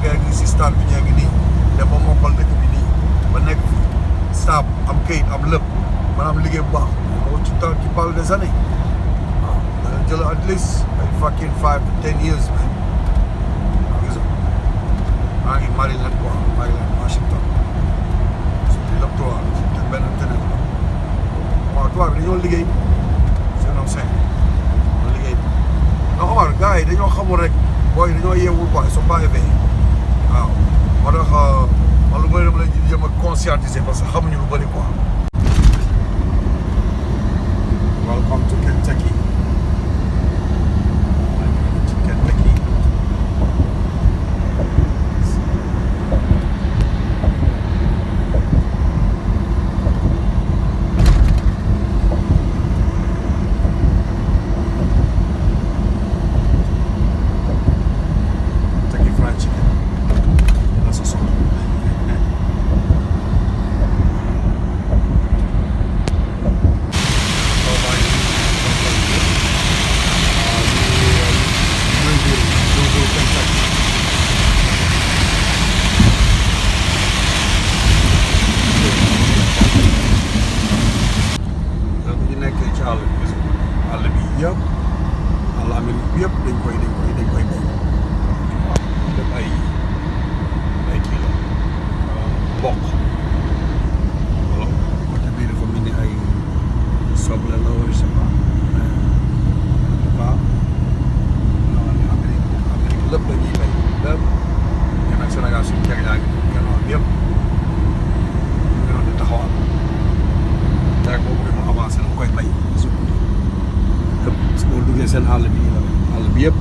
ngay ngi si stade bi ñee ngi nii dem ba mokkal dëkk bi nii ba nekk fi staff am këyit am lépp maanaam liggéey bu baax moo ci temps qui parle des années waaw dana jël at least ay fucking 5 to 10 years man waaw gis nga maa ngi Maryland quoi Maryland Washington surtout lépp tubaab te benn teneen la waaw tubaab bi dañoo liggéey c'est non cinq dañoo liggéey non Omar gars yi dañoo xamul rek booy dañoo yeewul quoi ils sont pas éveillés waaw moo tax man lu bëri dama leen di jéem a conscientiser parce que xamuñu lu bëri quoi. Welcome to Kentucky. Kentucky. Kentucky Fried Chicken. That's a song. àll bi yëpp àll Amérique bi yëpp dañ koy béy waaw def ay kii la mboq wala côté bii dafa mel ni ay soble la wala je sais pas non Amérique lépp dañuy béy lépp ñun nag Sénégal suñu kër yaa ngi gannaaw bi yëpp ñu ngi doon di taxawal te rek boobu mu avancé la koy béy lépp boo duggee seen àll bi la àll bi yëpp